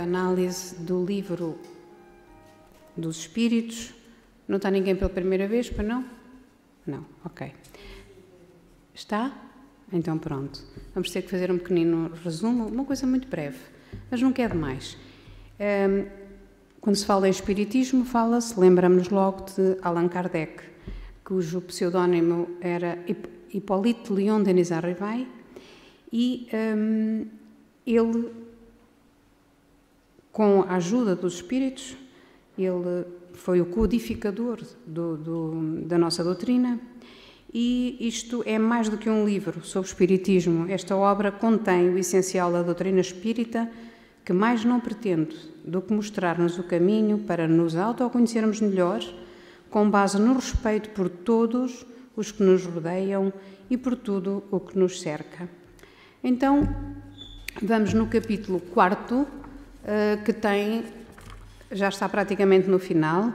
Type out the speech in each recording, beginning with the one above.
análise do livro dos Espíritos. Não está ninguém pela primeira vez, para não? Não, ok. Está? Então pronto. Vamos ter que fazer um pequenino resumo, uma coisa muito breve, mas não quer demais. Quando se fala em Espiritismo, fala-se, lembramos logo de Allan Kardec, cujo pseudónimo era Hippolyte Léon Denis Arrivai, e ele, com a ajuda dos Espíritos, ele foi o codificador da nossa doutrina, e isto é mais do que um livro sobre Espiritismo. Esta obra contém o essencial da doutrina espírita, que mais não pretende do que mostrar-nos o caminho para nos autoconhecermos melhor, com base no respeito por todos os que nos rodeiam e por tudo o que nos cerca. Então, vamos no capítulo 4, que já está praticamente no final.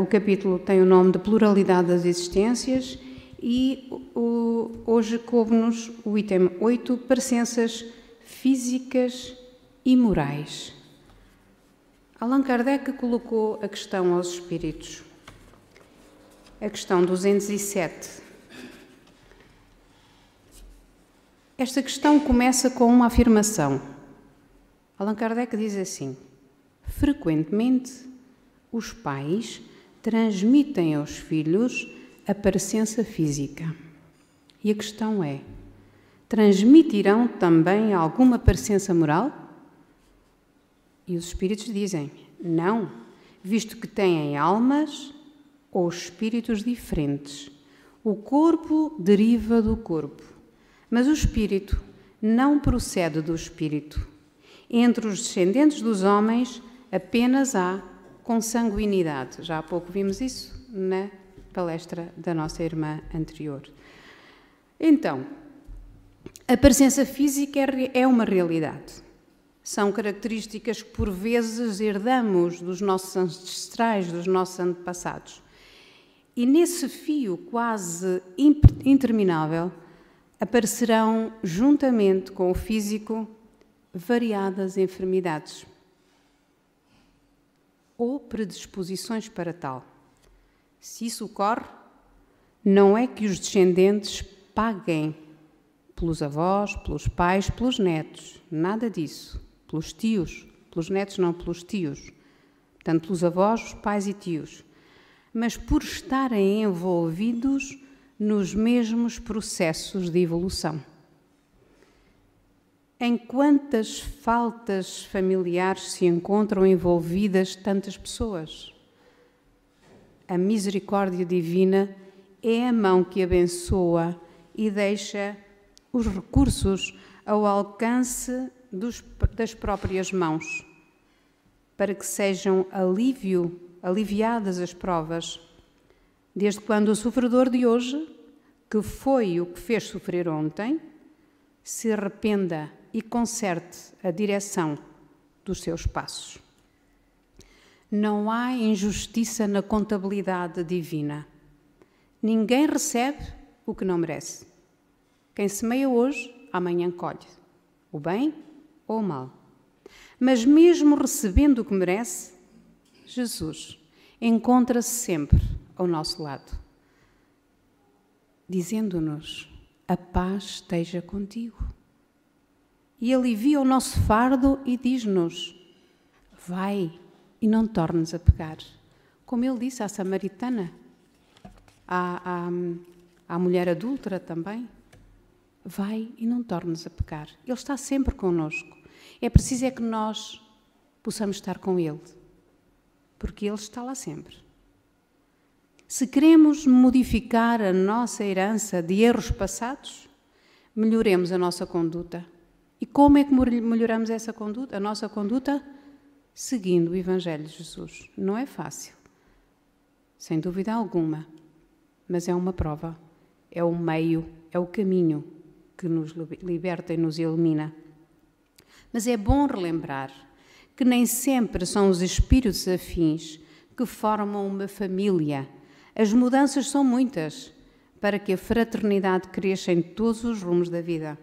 O capítulo tem o nome de Pluralidade das Existências e hoje coube-nos o item 8, Parecenças Físicas e Morais. Allan Kardec colocou a questão aos espíritos. A questão 207. Esta questão começa com uma afirmação. Allan Kardec diz assim: frequentemente, os pais transmitem aos filhos a parecença física. E a questão é: transmitirão também alguma parecença moral? E os espíritos dizem: não, visto que têm almas ou espíritos diferentes. O corpo deriva do corpo, mas o espírito não procede do espírito. Entre os descendentes dos homens apenas há consanguinidade. Já há pouco vimos isso na palestra da nossa irmã anterior. Então, a parecença física é uma realidade. São características que por vezes herdamos dos nossos ancestrais, dos nossos antepassados. E nesse fio quase interminável aparecerão, juntamente com o físico, variadas enfermidades ou predisposições para tal. Se isso ocorre, não é que os descendentes paguem pelos avós, pelos pais, pelos netos, nada disso. Pelos tios, pelos netos não, pelos tios. Portanto, pelos avós, os pais e tios. Mas por estarem envolvidos nos mesmos processos de evolução. Em quantas faltas familiares se encontram envolvidas tantas pessoas? A misericórdia divina é a mão que abençoa e deixa os recursos ao alcance das próprias mãos, para que sejam aliviadas as provas, desde quando o sofredor de hoje, que foi o que fez sofrer ontem, se arrependa e conserte a direção dos seus passos. Não há injustiça na contabilidade divina. Ninguém recebe o que não merece. Quem semeia hoje, amanhã colhe, o bem ou o mal. Mas mesmo recebendo o que merece, Jesus encontra-se sempre ao nosso lado, dizendo-nos: a paz esteja contigo. E alivia o nosso fardo e diz-nos: vai e não tornes a pecar. Como ele disse à samaritana, à mulher adúltera também: vai e não tornes a pecar. Ele está sempre connosco. É preciso que nós possamos estar com Ele, porque Ele está lá sempre. Se queremos modificar a nossa herança de erros passados, melhoremos a nossa conduta. E como é que melhoramos essa conduta? A nossa conduta? Seguindo o Evangelho de Jesus. Não é fácil, sem dúvida alguma, mas é uma prova, é o meio, é o caminho que nos liberta e nos ilumina. Mas é bom relembrar que nem sempre são os espíritos afins que formam uma família. As mudanças são muitas para que a fraternidade cresça em todos os rumos da vida.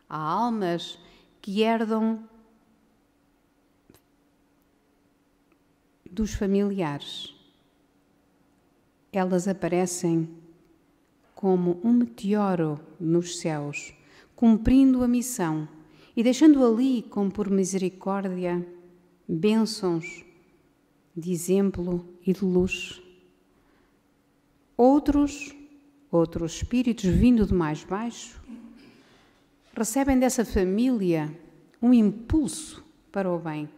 Há almas que herdam dos familiares. Elas aparecem como um meteoro nos céus, cumprindo a missão e deixando ali, como por misericórdia, bênçãos de exemplo e de luz. Outros espíritos vindo de mais baixo recebem dessa família um impulso para o bem,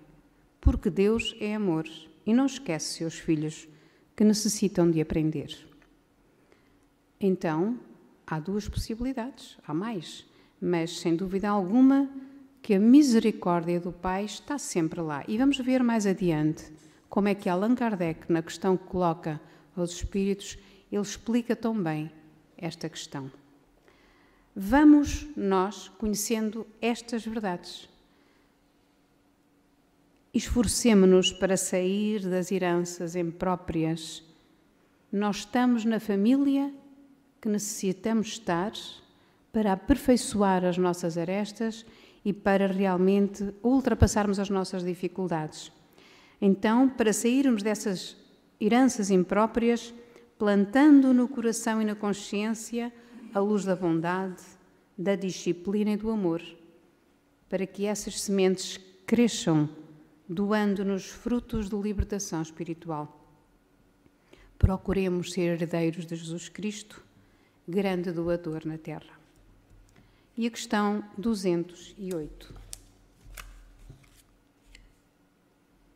porque Deus é amor e não esquece seus filhos que necessitam de aprender. Então, há duas possibilidades, há mais, mas sem dúvida alguma que a misericórdia do Pai está sempre lá. E vamos ver mais adiante como é que Allan Kardec, na questão que coloca aos espíritos, ele explica tão bem esta questão. Vamos nós conhecendo estas verdades. Esforcemo-nos para sair das heranças impróprias. Nós estamos na família que necessitamos estar para aperfeiçoar as nossas arestas e para realmente ultrapassarmos as nossas dificuldades. Então, para sairmos dessas heranças impróprias, plantando no coração e na consciência a luz da bondade, da disciplina e do amor, para que essas sementes cresçam, doando-nos frutos de libertação espiritual. Procuremos ser herdeiros de Jesus Cristo, grande doador na terra. E a questão 208.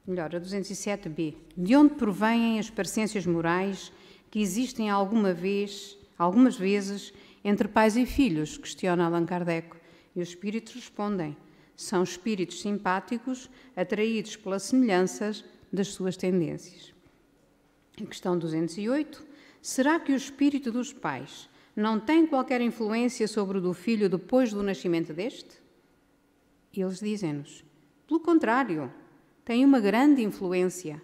Melhor, a 207b. De onde provêm as parecências morais que existem algumas vezes entre pais e filhos? Questiona Allan Kardec. E os espíritos respondem: são espíritos simpáticos, atraídos pelas semelhanças das suas tendências. A questão 208. Será que o espírito dos pais não tem qualquer influência sobre o do filho depois do nascimento deste? Eles dizem-nos: pelo contrário, tem uma grande influência.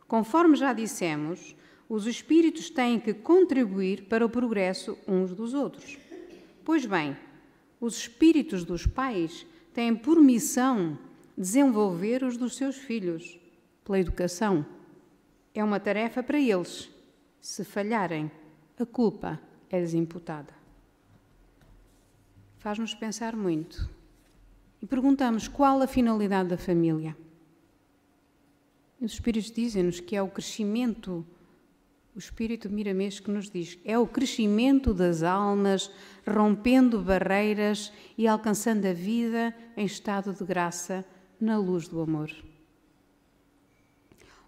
Conforme já dissemos, os espíritos têm que contribuir para o progresso uns dos outros. Pois bem, os espíritos dos pais têm por missão desenvolver os dos seus filhos, pela educação. É uma tarefa para eles. Se falharem, a culpa é-lhes imputada. Faz-nos pensar muito. E perguntamos qual a finalidade da família. E os espíritos dizem-nos que é o crescimento, o espírito de Miramês que nos diz, é o crescimento das almas, rompendo barreiras e alcançando a vida em estado de graça na luz do amor.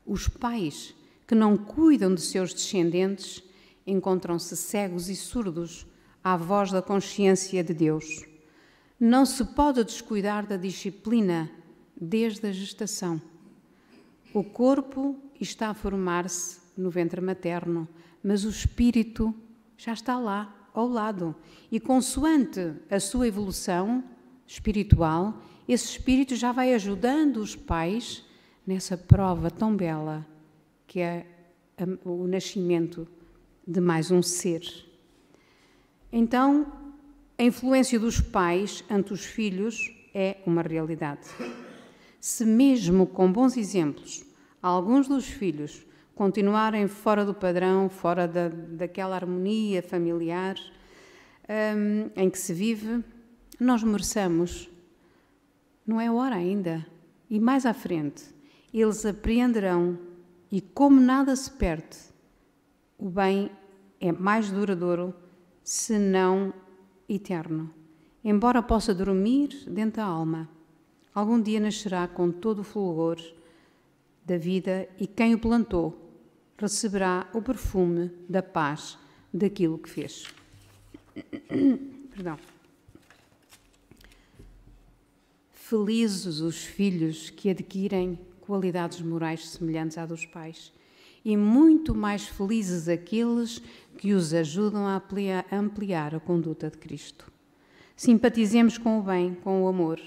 Os pais que não cuidam de seus descendentes encontram-se cegos e surdos à voz da consciência de Deus. Não se pode descuidar da disciplina desde a gestação. O corpo está a formar-se no ventre materno, mas o espírito já está lá, ao lado. E consoante a sua evolução espiritual, esse espírito já vai ajudando os pais nessa prova tão bela que é o nascimento de mais um ser. Então, a influência dos pais ante os filhos é uma realidade. Se mesmo com bons exemplos, alguns dos filhos continuarem fora do padrão, fora daquela harmonia familiar em que se vive, nós mereçamos. Não é hora ainda. E mais à frente, eles apreenderão e como nada se perde, o bem é mais duradouro, se não eterno. Embora possa dormir dentro da alma, algum dia nascerá com todo o fulgor da vida e quem o plantou receberá o perfume da paz daquilo que fez. Perdão. Felizes os filhos que adquirem qualidades morais semelhantes à dos pais e muito mais felizes aqueles que os ajudam a ampliar a conduta de Cristo. Simpatizemos com o bem, com o amor,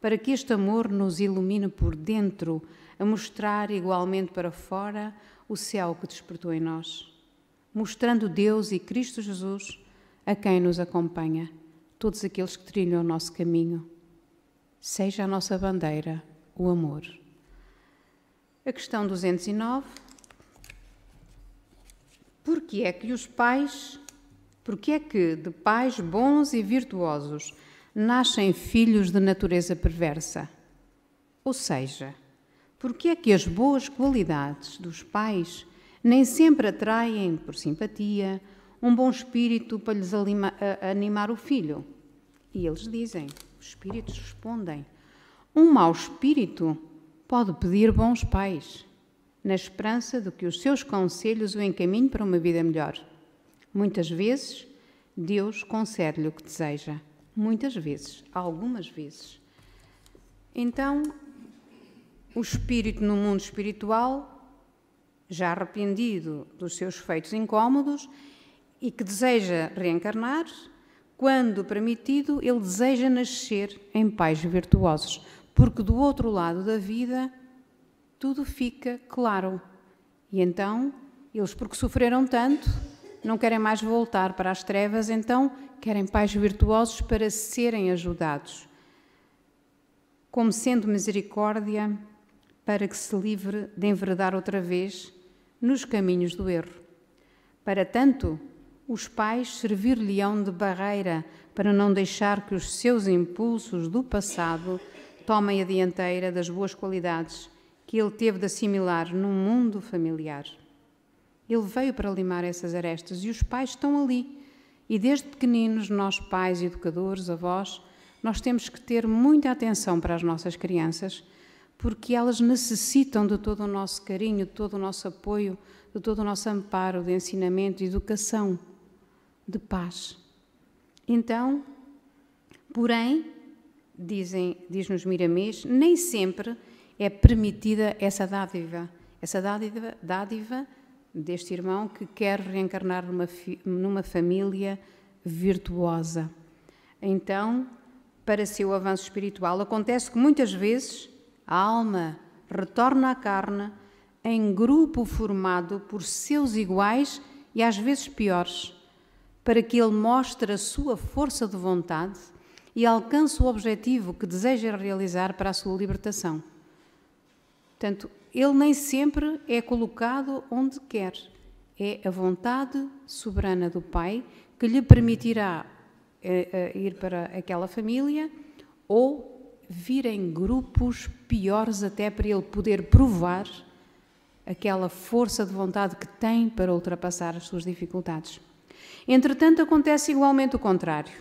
para que este amor nos ilumine por dentro, a mostrar igualmente para fora o céu que despertou em nós, mostrando Deus e Cristo Jesus a quem nos acompanha, todos aqueles que trilham o nosso caminho. Seja a nossa bandeira o amor. A questão 209. Porque é que de pais bons e virtuosos nascem filhos de natureza perversa? Ou seja, porque é que as boas qualidades dos pais nem sempre atraem, por simpatia, um bom espírito para lhes animar o filho? E eles dizem, os espíritos respondem, um mau espírito pode pedir bons pais, na esperança de que os seus conselhos o encaminhem para uma vida melhor. Muitas vezes, Deus concede-lhe o que deseja. Muitas vezes, algumas vezes. Então, o espírito no mundo espiritual, já arrependido dos seus feitos incómodos e que deseja reencarnar, quando permitido, ele deseja nascer em pais virtuosos, porque do outro lado da vida tudo fica claro. E então, eles, porque sofreram tanto, não querem mais voltar para as trevas, então querem pais virtuosos para serem ajudados, como sendo misericórdia, para que se livre de enveredar outra vez nos caminhos do erro. Para tanto, os pais servir-lhe-ão de barreira para não deixar que os seus impulsos do passado tomem a dianteira das boas qualidades que ele teve de assimilar no mundo familiar. Ele veio para limar essas arestas e os pais estão ali. E desde pequeninos, nós pais, educadores, avós, nós temos que ter muita atenção para as nossas crianças, porque elas necessitam de todo o nosso carinho, de todo o nosso apoio, de todo o nosso amparo, de ensinamento, de educação, de paz. Então, porém, diz-nos Miramês, nem sempre é permitida essa dádiva deste irmão que quer reencarnar numa família virtuosa. Então, para seu avanço espiritual, acontece que muitas vezes a alma retorna à carne em grupo formado por seus iguais e às vezes piores, para que ele mostre a sua força de vontade e alcance o objetivo que deseja realizar para a sua libertação. Portanto, ele nem sempre é colocado onde quer. É a vontade soberana do Pai que lhe permitirá ir para aquela família ou vir em grupos piores até para ele poder provar aquela força de vontade que tem para ultrapassar as suas dificuldades. Entretanto, acontece igualmente o contrário.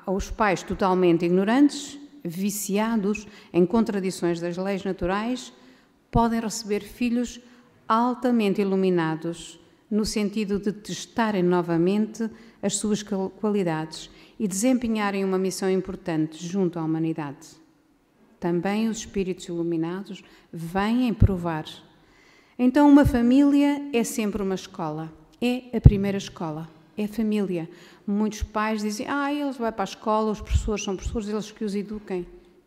Os pais totalmente ignorantes, viciados em contradições das leis naturais, podem receber filhos altamente iluminados, no sentido de testarem novamente as suas qualidades e desempenharem uma missão importante junto à humanidade. Também os espíritos iluminados vêm provar. Então, uma família é sempre uma escola. É a primeira escola. É a família. Muitos pais dizem, eles vão para a escola, os professores são professores, eles que os eduquem.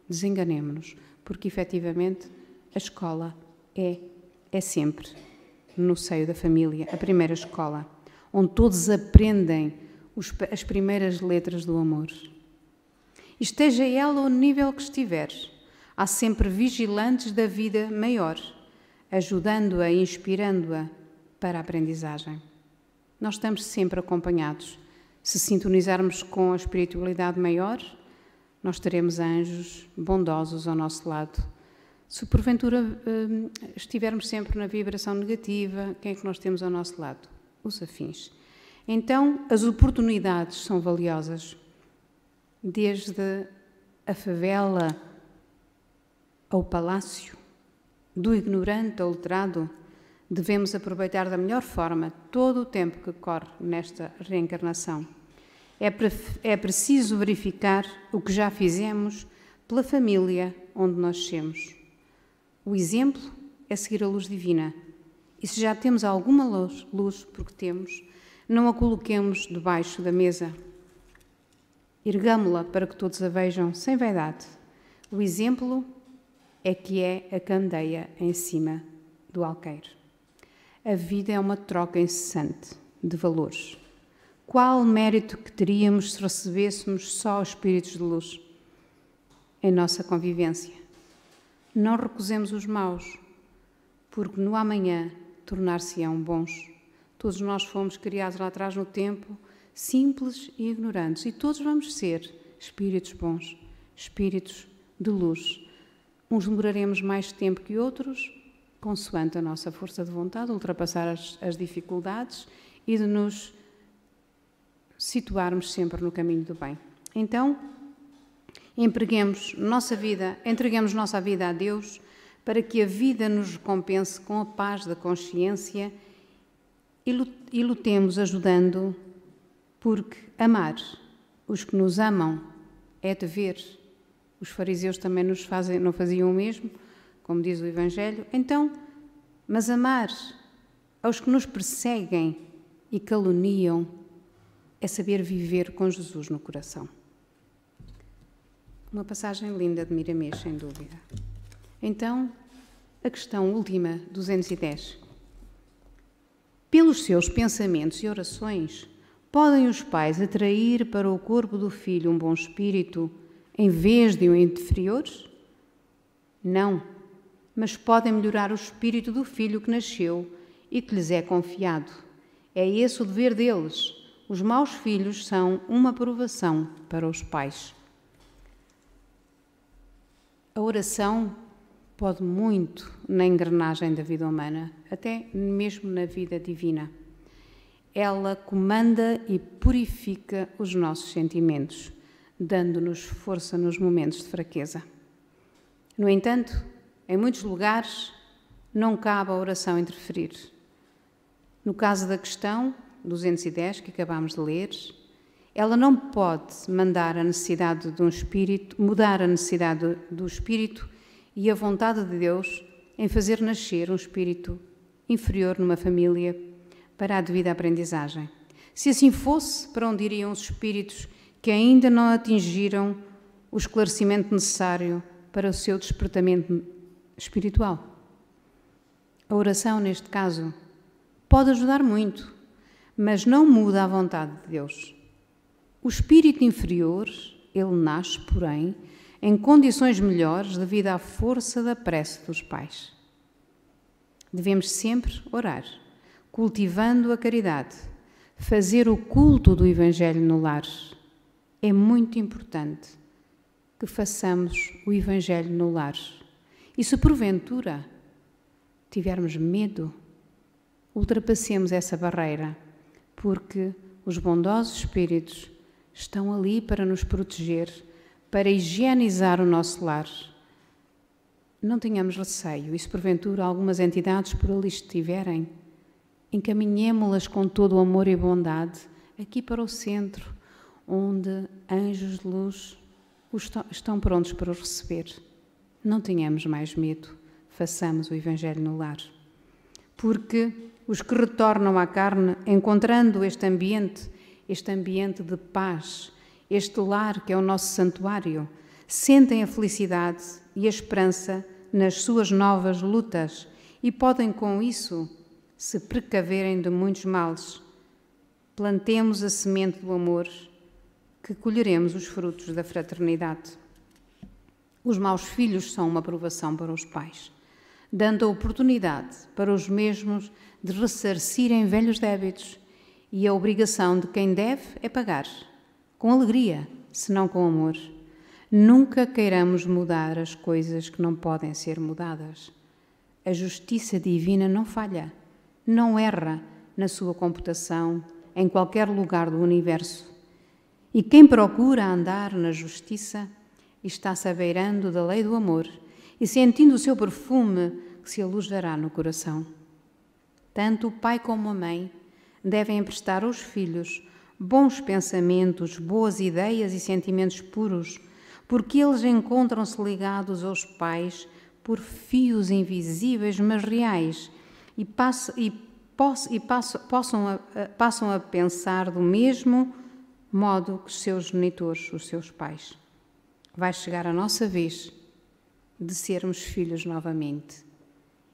Desenganemo-nos, porque efetivamente a escola é sempre no seio da família, a primeira escola, onde todos aprendem as primeiras letras do amor. Esteja ela ao nível que estiver, há sempre vigilantes da vida maior, ajudando-a e inspirando-a para a aprendizagem. Nós estamos sempre acompanhados. Se sintonizarmos com a espiritualidade maior, nós teremos anjos bondosos ao nosso lado. Se porventura estivermos sempre na vibração negativa, quem é que nós temos ao nosso lado? Os afins. Então, as oportunidades são valiosas. Desde a favela ao palácio, do ignorante ao letrado, devemos aproveitar da melhor forma todo o tempo que corre nesta reencarnação. É preciso verificar o que já fizemos pela família onde nascemos. O exemplo é seguir a luz divina. E se já temos alguma luz, porque temos, não a coloquemos debaixo da mesa. Ergamo-la para que todos a vejam sem vaidade. O exemplo é que é a candeia em cima do alqueire. A vida é uma troca incessante de valores. Qual mérito que teríamos se recebêssemos só espíritos de luz em nossa convivência? Não recusemos os maus, porque no amanhã tornar-se-ão bons. Todos nós fomos criados lá atrás no tempo, simples e ignorantes, e todos vamos ser espíritos bons, espíritos de luz. Uns demoraremos mais tempo que outros, consoante a nossa força de vontade, de ultrapassar as dificuldades e de nos situarmos sempre no caminho do bem. Então, entreguemos nossa vida a Deus para que a vida nos recompense com a paz da consciência e lutemos ajudando, porque amar os que nos amam é dever. Os fariseus também não faziam o mesmo, como diz o Evangelho. Então, mas amar aos que nos perseguem e caluniam é saber viver com Jesus no coração. Uma passagem linda de Miramês, sem dúvida. Então, a questão última, 210. Pelos seus pensamentos e orações, podem os pais atrair para o corpo do filho um bom espírito em vez de um inferior? Não, mas podem melhorar o espírito do filho que nasceu e que lhes é confiado. É esse o dever deles. Os maus filhos são uma provação para os pais. A oração pode muito na engrenagem da vida humana, até mesmo na vida divina. Ela comanda e purifica os nossos sentimentos, dando-nos força nos momentos de fraqueza. No entanto, em muitos lugares não cabe a oração interferir. No caso da questão 210 que acabámos de ler, ela não pode mudar a necessidade do espírito e a vontade de Deus em fazer nascer um espírito inferior numa família para a devida aprendizagem. Se assim fosse, para onde iriam os espíritos que ainda não atingiram o esclarecimento necessário para o seu despertamento espiritual? A oração, neste caso, pode ajudar muito, mas não muda a vontade de Deus. O espírito inferior, ele nasce, porém, em condições melhores devido à força da prece dos pais. Devemos sempre orar, cultivando a caridade, fazer o culto do Evangelho no lar. É muito importante que façamos o Evangelho no lar. E se porventura tivermos medo, ultrapassemos essa barreira, porque os bondosos espíritos estão ali para nos proteger, para higienizar o nosso lar. Não tenhamos receio, e se porventura algumas entidades por ali estiverem, encaminhemo-las com todo o amor e bondade aqui para o centro, onde anjos de luz estão prontos para os receber. Não tenhamos mais medo, façamos o Evangelho no lar. Porque os que retornam à carne, encontrando este ambiente de paz, este lar que é o nosso santuário, sentem a felicidade e a esperança nas suas novas lutas e podem com isso se precaverem de muitos males. Plantemos a semente do amor, que colheremos os frutos da fraternidade. Os maus filhos são uma provação para os pais, dando a oportunidade para os mesmos de ressarcirem velhos débitos, e a obrigação de quem deve é pagar, com alegria, senão com amor. Nunca queiramos mudar as coisas que não podem ser mudadas. A justiça divina não falha, não erra na sua computação em qualquer lugar do universo. E quem procura andar na justiça está-se abeirando da lei do amor e sentindo o seu perfume que se alojará no coração. Tanto o pai como a mãe devem emprestar aos filhos bons pensamentos, boas ideias e sentimentos puros, porque eles encontram-se ligados aos pais por fios invisíveis, mas reais, e passam a pensar do mesmo modo que os seus genitores, os seus pais. Vai chegar a nossa vez de sermos filhos novamente,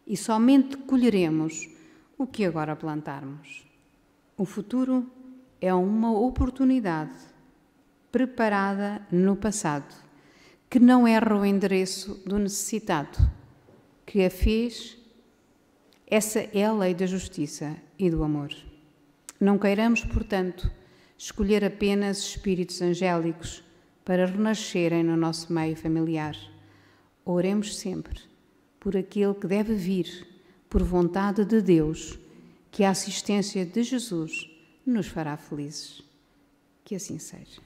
e somente colheremos o que agora plantarmos. O futuro é uma oportunidade preparada no passado, que não erra o endereço do necessitado, que a fez Essa é a lei da justiça e do amor. Não queiramos, portanto, escolher apenas espíritos angélicos para renascerem no nosso meio familiar. Oremos sempre por aquele que deve vir, por vontade de Deus, que a assistência de Jesus nos fará felizes. Que assim seja.